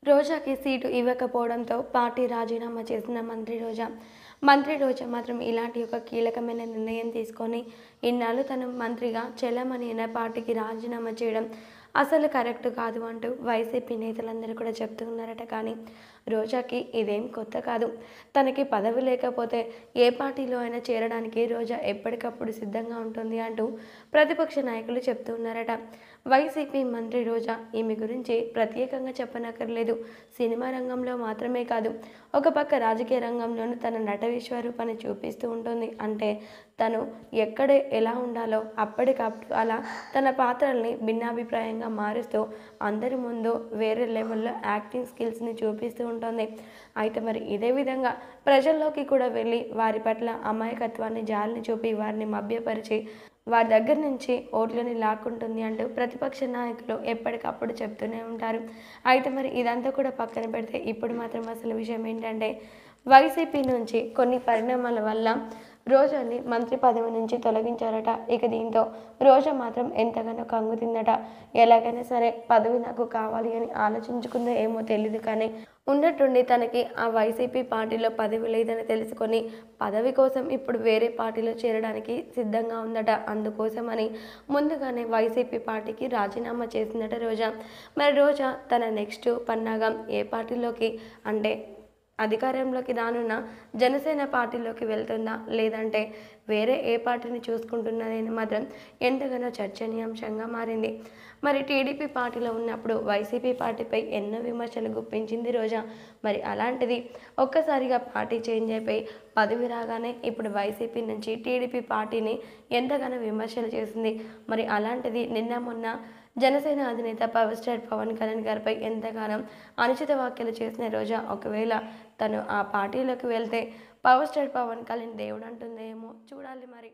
రోజాకి seat ఇవ్వకపోవడంతో party రాజీనామా చేసిన మంత్రి రోజా మాత్రం ఇలాంటి ఒక కీలకమైన నిర్ణయం తీసుకొని ఇన్నాళ్ళు తను మంత్రిగా చెల్లమని అయిన పార్టీకి రాజీనామా చేయడం అసలు కరెక్ట్ కాదు అంటూ వైసీపీ నేతలందరూ కూడా చెప్తూ ఉన్నారట. కానీ రోజాకి ఇదేం కొత్త కాదు. తనకి పదవి లేకపోతే ఏ పార్టీలో అయినా చేరడానికి రోజా ఎప్పటికప్పుడు సిద్ధంగా ఉంటుంది అంటూ ప్రతిపక్ష నాయకులు చెప్తూ ఉన్నారట. వైసీపీ మంత్రి రోజా ఈమె గురించి ప్రత్యేకంగా చెప్పనక్కర్లేదు. సినిమా రంగంలో మాత్రమే కాదు, ఒక పక్క రాజకీయ రంగంలోనూ తన నట విశ్వరూపాన్ని చూపిస్తూ ఉంటుంది. అంటే తను ఎక్కడ ఎలా ఉండాలో అప్పటికప్పుడు అలా తన పాత్రల్ని భిన్నాభిప్రాయంగా మారుస్తూ అందరి ముందు వేరే లెవెల్లో యాక్టింగ్ స్కిల్స్ని చూపిస్తూ ఉంటుంది. అయితే మరి ఇదే విధంగా ప్రజల్లోకి కూడా వెళ్ళి వారి పట్ల అమాయకత్వాన్ని జాలిని చూపి వారిని మభ్యపరిచి వారి దగ్గర నుంచి ఓట్లని లాక్కుంటుంది అంటూ ప్రతిపక్ష నాయకులు ఎప్పటికప్పుడు చెప్తూనే ఉంటారు. అయితే మరి ఇదంతా కూడా పక్కన పెడితే ఇప్పుడు మాత్రం అసలు విషయం ఏంటంటే వైసీపీ నుంచి కొన్ని పరిణామాల వల్ల రోజాని మంత్రి పదవి నుంచి తొలగించారట. ఇక దీంతో రోజా మాత్రం ఎంతగానో కంగుతిందట. ఎలాగైనా సరే పదవి నాకు కావాలి అని ఆలోచించుకుందో ఏమో తెలీదు, కానీ ఉన్నట్టుండి తనకి ఆ వైసీపీ పార్టీలో పదవి లేదని తెలుసుకొని పదవి కోసం ఇప్పుడు వేరే పార్టీలో చేరడానికి సిద్ధంగా ఉందట. అందుకోసమని ముందుగానే వైసీపీ పార్టీకి రాజీనామా చేసిందట రోజా. మరి రోజా తన నెక్స్ట్ పన్నాగం ఏ పార్టీలోకి అంటే అధికారంలోకి రానున్న జనసేన పార్టీలోకి వెళ్తుందా, లేదంటే వేరే ఏ పార్టీని చూసుకుంటున్నదని మాత్రం ఎంతగానో చర్చనీయాంశంగా మారింది. మరి టీడీపీ పార్టీలో ఉన్నప్పుడు వైసీపీ పార్టీపై ఎన్నో విమర్శలు గుప్పించింది రోజా. మరి అలాంటిది ఒక్కసారిగా పార్టీ చేంజ్ అయిపోయి పదవి రాగానే ఇప్పుడు వైసీపీ నుంచి టీడీపీ పార్టీని ఎంతగానో విమర్శలు చేసింది. మరి అలాంటిది నిన్న మొన్న జనసేన అధినేత పవర్ స్టార్ పవన్ కళ్యాణ్ గారిపై ఎంతగానో అనుచిత వ్యాఖ్యలు చేసిన రోజా ఒకవేళ తను ఆ పార్టీలోకి వెళ్తే పవర్ స్టార్ పవన్ కళ్యాణ్ దేవుడు అంటుందేమో చూడాలి మరి.